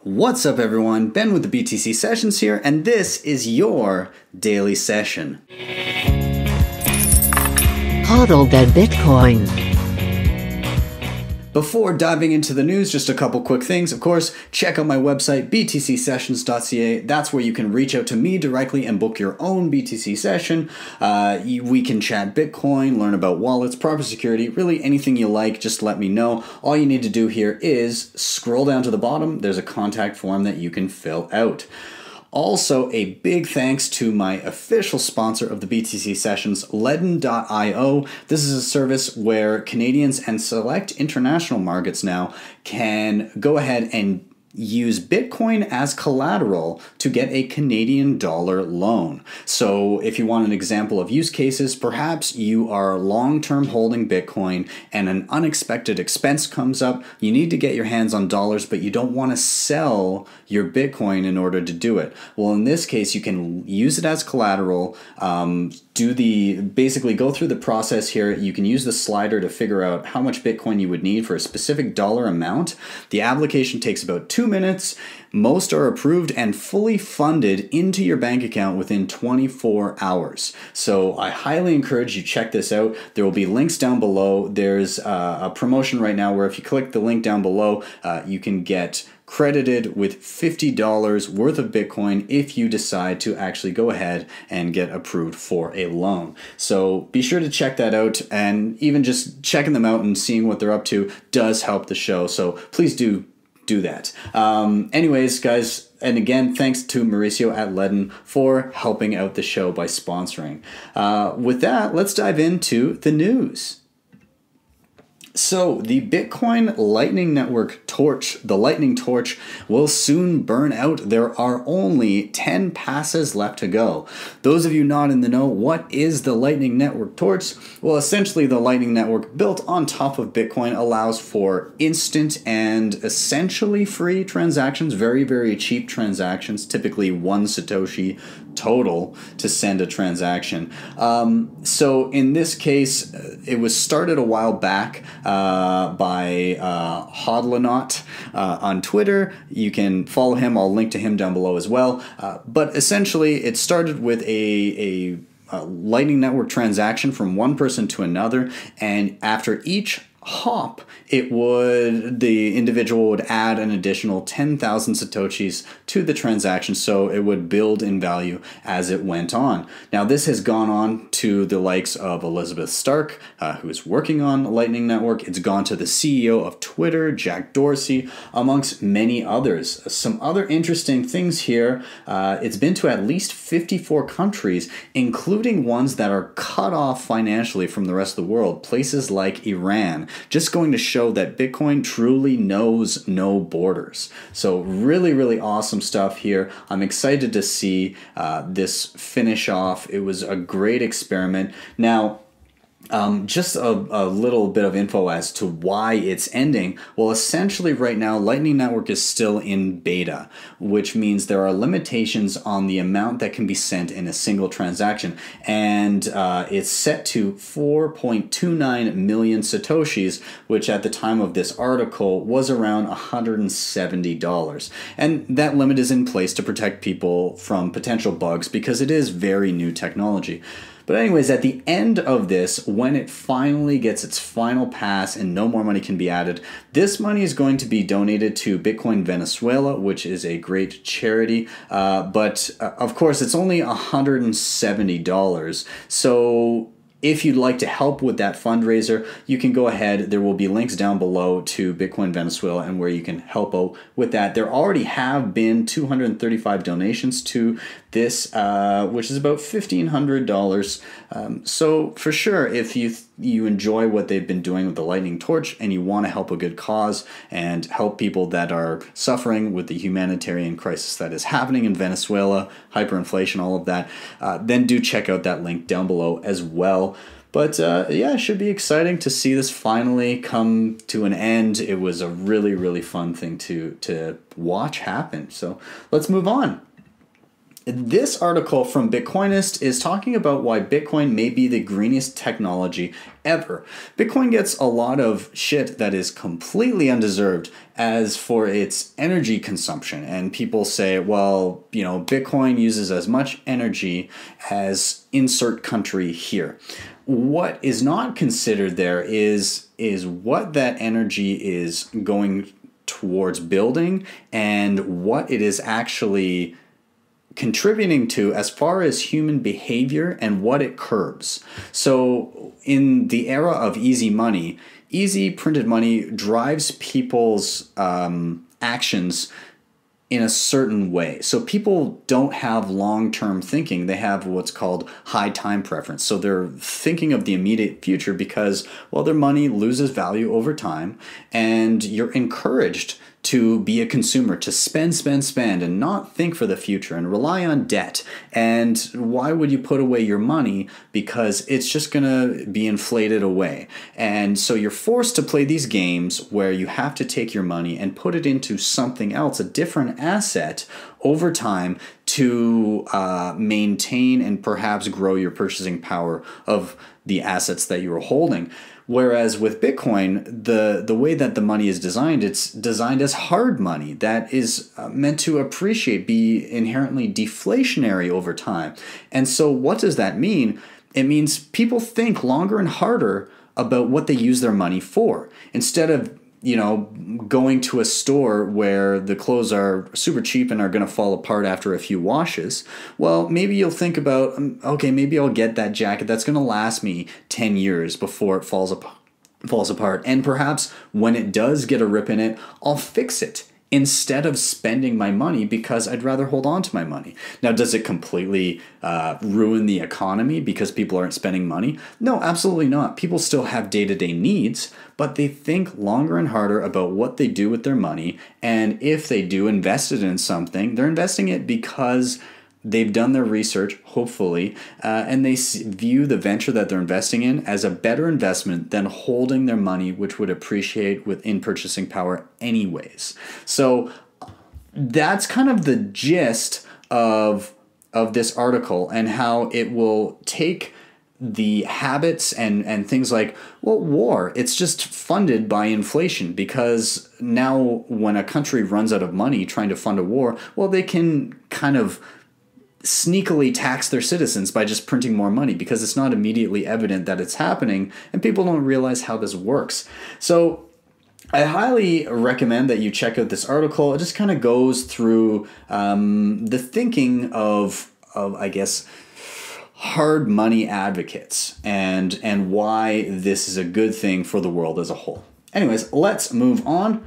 What's up, everyone? Ben with the BTC Sessions here, and this is your daily session. Hodl that Bitcoin. Before diving into the news, just a couple quick things. Of course, check out my website, btcsessions.ca. That's where you can reach out to me directly and book your own BTC session. We can chat Bitcoin, learn about wallets, proper security, really anything you like, just let me know. All you need to do here is scroll down to the bottom. There's a contact form that you can fill out. Also, a big thanks to my official sponsor of the BTC Sessions, Ledn.io. This is a service where Canadians and select international markets now can go ahead and use Bitcoin as collateral to get a Canadian dollar loan. So if you want an example of use cases, perhaps you are long-term holding Bitcoin and an unexpected expense comes up. You need to get your hands on dollars, but you don't want to sell your Bitcoin in order to do it. Well, in this case, you can use it as collateral, basically go through the process here. You can use the slider to figure out how much Bitcoin you would need for a specific dollar amount. The application takes about 2 minutes. Most are approved and fully funded into your bank account within 24 hours. So I highly encourage you check this out. There will be links down below. There's a promotion right now where if you click the link down below, you can get credited with $50 worth of Bitcoin if you decide to actually go ahead and get approved for a loan. So be sure to check that out, and even just checking them out and seeing what they're up to does help the show. So please do that. Anyways, guys, and again, thanks to Mauricio at Ledn for helping out the show by sponsoring. With that, let's dive into the news. So the Bitcoin Lightning Network torch, the Lightning Torch, will soon burn out. There are only 10 passes left to go. Those of you not in the know, what is the Lightning Network torch? Well, essentially the Lightning Network built on top of Bitcoin allows for instant and essentially free transactions, very, very cheap transactions, typically 1 Satoshi total to send a transaction. So in this case, it was started a while back by hodlers on Twitter. You can follow him. I'll link to him down below as well. But essentially, it started with a Lightning Network transaction from one person to another, and after each hop, the individual would add an additional 10,000 Satoshis to the transaction, so it would build in value as it went on. Now, this has gone on to the likes of Elizabeth Stark, who is working on Lightning Network. It's gone to the CEO of Twitter, Jack Dorsey, amongst many others. Some other interesting things here, it's been to at least 54 countries, including ones that are cut off financially from the rest of the world, places like Iran. Just going to show that Bitcoin truly knows no borders. So really, really awesome stuff here. I'm excited to see this finish off. It was a great experiment. Now, just a little bit of info as to why it's ending. Well, essentially right now, Lightning Network is still in beta, which means there are limitations on the amount that can be sent in a single transaction. And it's set to 4.29 million Satoshis, which at the time of this article was around $170. And that limit is in place to protect people from potential bugs because it is very new technology. But anyways, at the end of this, when it finally gets its final pass and no more money can be added, this money is going to be donated to Bitcoin Venezuela, which is a great charity. But of course, it's only $170. So if you'd like to help with that fundraiser, you can go ahead. There will be links down below to Bitcoin Venezuela and where you can help out with that. There already have been 235 donations to this, which is about $1,500. So for sure, if you enjoy what they've been doing with the Lightning Torch and you want to help a good cause and help people that are suffering with the humanitarian crisis that is happening in Venezuela, hyperinflation, all of that, then do check out that link down below as well. But yeah, it should be exciting to see this finally come to an end. It was a really, really fun thing to watch happen. So let's move on. This article from Bitcoinist is talking about why Bitcoin may be the greenest technology ever. Bitcoin gets a lot of shit that is completely undeserved as for its energy consumption. And people say, well, you know, Bitcoin uses as much energy as insert country here. What is not considered there is what that energy is going towards building and what it is actually contributing to as far as human behavior and what it curbs. So in the era of easy money, easy printed money drives people's actions in a certain way. So people don't have long-term thinking. They have what's called high time preference. So they're thinking of the immediate future because, well, their money loses value over time, and you're encouraged to be a consumer, to spend, and not think for the future and rely on debt. And why would you put away your money? Because it's just going to be inflated away. And so you're forced to play these games where you have to take your money and put it into something else, a different asset over time to maintain and perhaps grow your purchasing power of the assets that you're holding. Whereas with Bitcoin, the way that the money is designed, it's designed as hard money that is meant to appreciate, be inherently deflationary over time. And so what does that mean? It means people think longer and harder about what they use their money for. Instead of, you know, going to a store where the clothes are super cheap and are going to fall apart after a few washes, well, maybe you'll think about, okay, maybe I'll get that jacket that's going to last me 10 years before it falls apart. And perhaps when it does get a rip in it, I'll fix it instead of spending my money because I'd rather hold on to my money. Now, does it completely ruin the economy because people aren't spending money? No, absolutely not. People still have day-to-day needs, but they think longer and harder about what they do with their money. And if they do invest it in something, they're investing it because they've done their research, hopefully, and they view the venture that they're investing in as a better investment than holding their money, which would appreciate within purchasing power anyways. So that's kind of the gist of this article and how it will take the habits and things like, well, war, it's just funded by inflation because now when a country runs out of money trying to fund a war, well, they can kind of sneakily tax their citizens by just printing more money because it's not immediately evident that it's happening and people don't realize how this works. So I highly recommend that you check out this article. It just kind of goes through the thinking of I guess, hard money advocates and why this is a good thing for the world as a whole. Anyways, let's move on.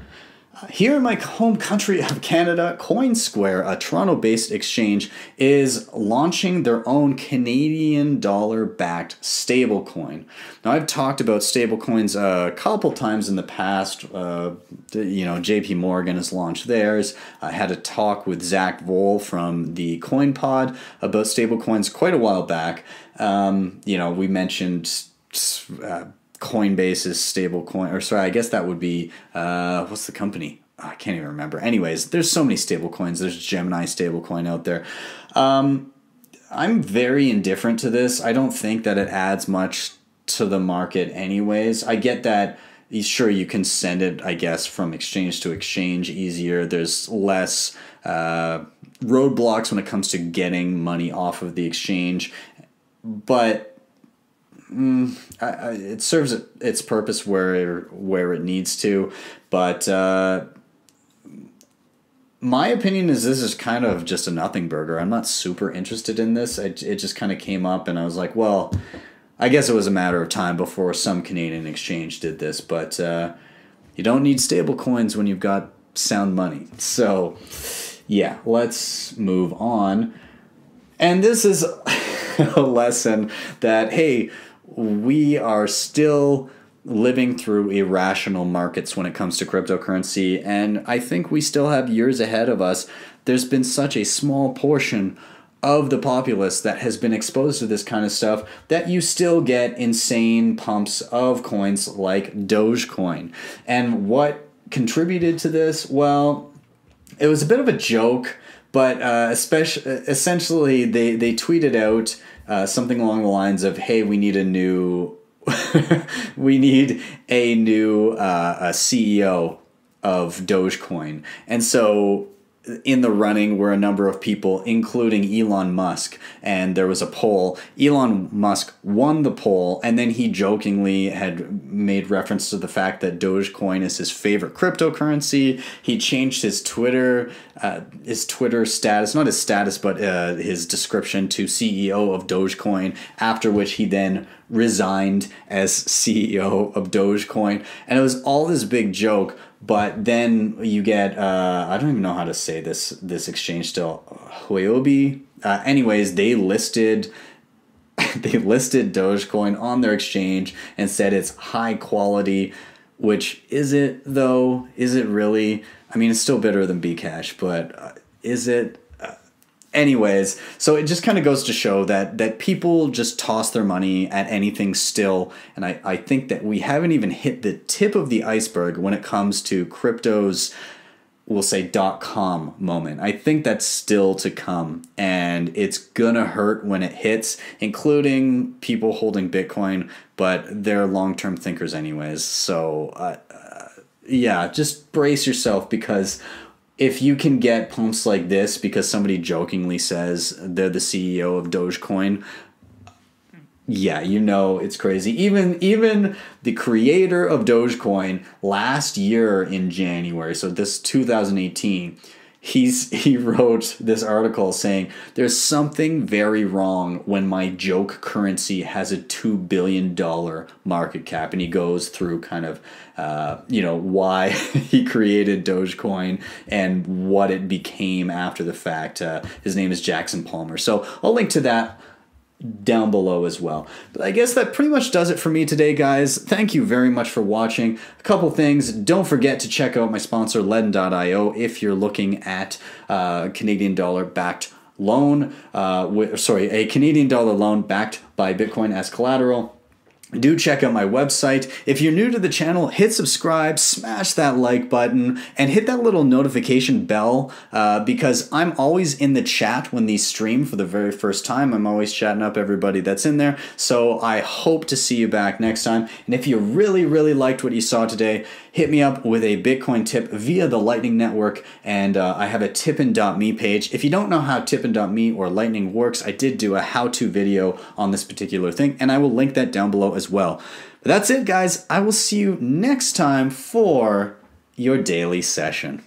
Here in my home country of Canada, Coinsquare, a Toronto-based exchange, is launching their own Canadian dollar-backed stablecoin. Now, I've talked about stablecoins a couple times in the past. JP Morgan has launched theirs. I had a talk with Zach Vole from the CoinPod about stablecoins quite a while back. We mentioned Coinbase's stablecoin, or sorry, I guess that would be, what's the company? I can't even remember. Anyways, there's so many stablecoins. There's Gemini stablecoin out there. I'm very indifferent to this. I don't think that it adds much to the market anyways. I get that, sure, you can send it, I guess, from exchange to exchange easier. There's less roadblocks when it comes to getting money off of the exchange. But it serves its purpose where it needs to, but my opinion is this is kind of just a nothing burger. I'm not super interested in this. It just kind of came up, and I was like, well, I guess it was a matter of time before some Canadian exchange did this, but you don't need stable coins when you've got sound money. So, yeah, let's move on. And this is a lesson that, hey, we are still living through irrational markets when it comes to cryptocurrency, and I think we still have years ahead of us. There's been such a small portion of the populace that has been exposed to this kind of stuff that you still get insane pumps of coins like Dogecoin. And what contributed to this? Well, it was a bit of a joke, But essentially, they tweeted out something along the lines of, "Hey, we need a new we need a new CEO of Dogecoin," and so in the running were a number of people, including Elon Musk, and there was a poll. Elon Musk won the poll, and then he jokingly had made reference to the fact that Dogecoin is his favorite cryptocurrency. He changed his Twitter status, not his status, but his description to CEO of Dogecoin, after which he then resigned as CEO of Dogecoin, and it was all this big joke. But then you get, I don't even know how to say this exchange still, Huobi. Anyways, they listed Dogecoin on their exchange and said it's high quality, which is it though? Is it really? I mean, it's still better than Bcash, but is it? Anyways, so it just kind of goes to show that people just toss their money at anything still. And I think that we haven't even hit the tip of the iceberg when it comes to crypto's, we'll say, .com moment. I think that's still to come. And it's going to hurt when it hits, including people holding Bitcoin, but they're long-term thinkers anyways. So, yeah, just brace yourself, because if you can get pumps like this because somebody jokingly says they're the CEO of Dogecoin, yeah, you know it's crazy. Even the creator of Dogecoin last year in January, so this 2018, he wrote this article saying there's something very wrong when my joke currency has a $2 billion market cap, and he goes through kind of why he created Dogecoin and what it became after the fact. His name is Jackson Palmer, so I'll link to that down below as well. But I guess that pretty much does it for me today, guys. Thank you very much for watching. A couple things. Don't forget to check out my sponsor, Ledn.io, if you're looking at Canadian dollar backed loan, a Canadian dollar loan backed by Bitcoin as collateral. Do check out my website. If you're new to the channel, hit subscribe, smash that like button, and hit that little notification bell because I'm always in the chat when these stream for the very first time. I'm always chatting up everybody that's in there. So I hope to see you back next time. And if you really, really liked what you saw today, hit me up with a Bitcoin tip via the Lightning Network, and I have a tippin.me page. If you don't know how tippin.me or Lightning works, I did do a how-to video on this particular thing, and I will link that down below as well. But that's it, guys. I will see you next time for your daily session.